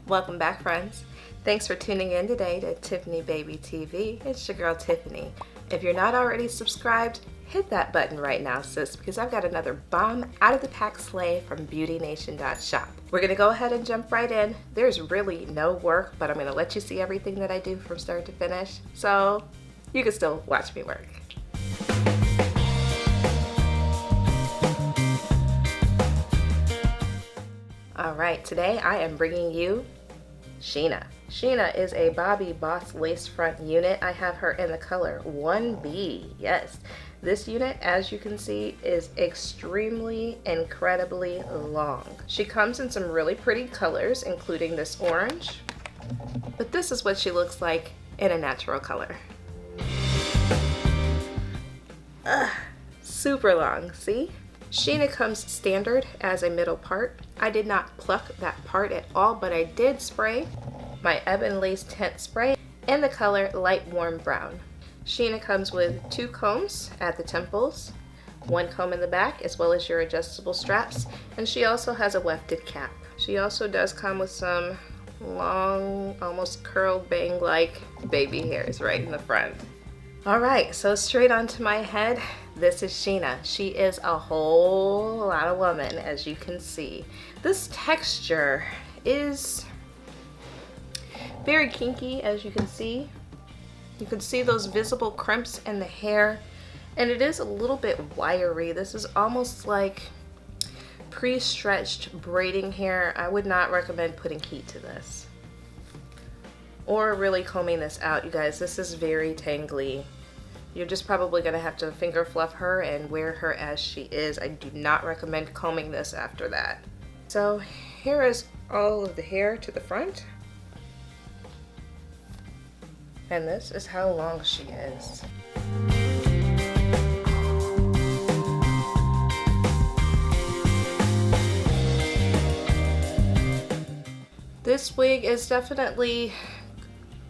Welcome back, friends. Thanks for tuning in today to Tiffkneebaby TV. It's your girl Tiffany. If you're not already subscribed, hit that button right now, sis, because I've got another bomb out of the pack slay from BeautyNation.shop. We're gonna go ahead and jump right in. There's really no work, but I'm gonna let you see everything that I do from start to finish, so you can still watch me work. Alright, today I am bringing you Sheena. Sheena is a Bobbi Boss lace front unit. I have her in the color 1B. Yes, this unit, as you can see, is extremely, incredibly long. She comes in some really pretty colors, including this orange, but this is what she looks like in a natural color. Super long, see? Sheena comes standard as a middle part. I did not pluck that part at all, but I did spray my Ebon Lace Tint Spray in the color light warm brown. Sheena comes with 2 combs at the temples, 1 comb in the back, as well as your adjustable straps, and she also has a wefted cap. She also does come with some long, almost curled bang-like baby hairs right in the front. Alright, so straight onto my head, this is Sheena. She is a whole lot of woman, as you can see. This texture is very kinky, as you can see. You can see those visible crimps in the hair, and it is a little bit wiry. This is almost like pre-stretched braiding hair. I would not recommend putting heat to this, or really combing this out, you guys. This is very tangly. You're just probably gonna have to finger fluff her and wear her as she is. I do not recommend combing this after that. So here is all of the hair to the front. And this is how long she is. This wig is definitely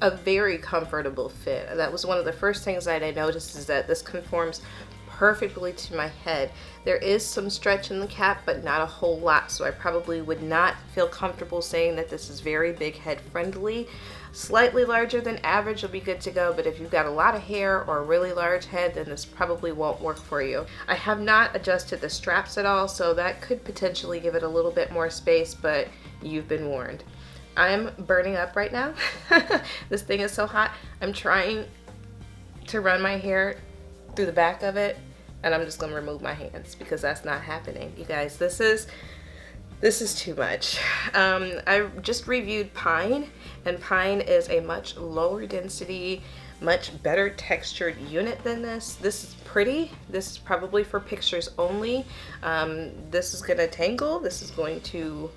a very comfortable fit. That was one of the first things that I noticed, is that this conforms perfectly to my head. There is some stretch in the cap, but not a whole lot, so I probably would not feel comfortable saying that this is very big head friendly. Slightly larger than average will be good to go, but if you've got a lot of hair or a really large head, then this probably won't work for you. I have not adjusted the straps at all, so that could potentially give it a little bit more space, but you've been warned. I'm burning up right now. This thing is so hot. I'm trying to run my hair through the back of it, and I'm just gonna remove my hands because that's not happening. You guys, this is too much. I just reviewed Pine, and Pine is a much lower density, much better textured unit than this. This is pretty. This is probably for pictures only. This is gonna tangle. This is going to,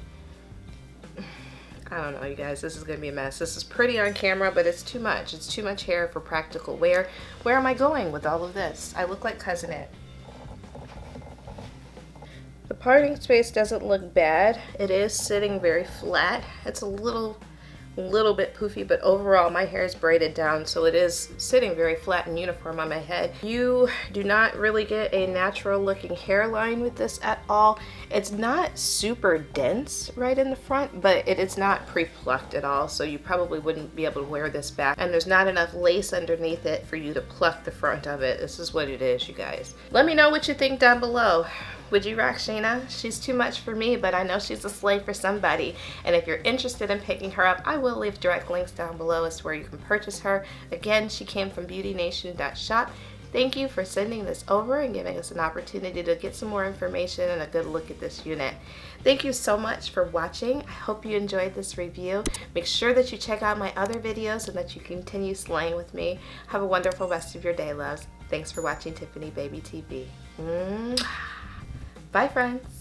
I don't know, you guys, this is gonna be a mess. This is pretty on camera, but it's too much. It's too much hair for practical wear. Where am I going with all of this? I look like Cousin It. The parting space doesn't look bad. It is sitting very flat. It's a little bit poofy, but overall my hair is braided down, so it is sitting very flat and uniform on my head. You do not really get a natural looking hairline with this at all. It's not super dense right in the front, but it is not pre-plucked at all, so you probably wouldn't be able to wear this back, and there's not enough lace underneath it for you to pluck the front of it. This is what it is, you guys. Let me know what you think down below. Would you rock Sheena? She's too much for me, but I know she's a slave for somebody. And if you're interested in picking her up, I will leave direct links down below as to where you can purchase her. Again, she came from BeautyNation.shop. Thank you for sending this over and giving us an opportunity to get some more information and a good look at this unit. Thank you so much for watching. I hope you enjoyed this review. Make sure that you check out my other videos and that you continue slaying with me. Have a wonderful rest of your day, loves. Thanks for watching Tiffkneebaby TV. Bye, friends.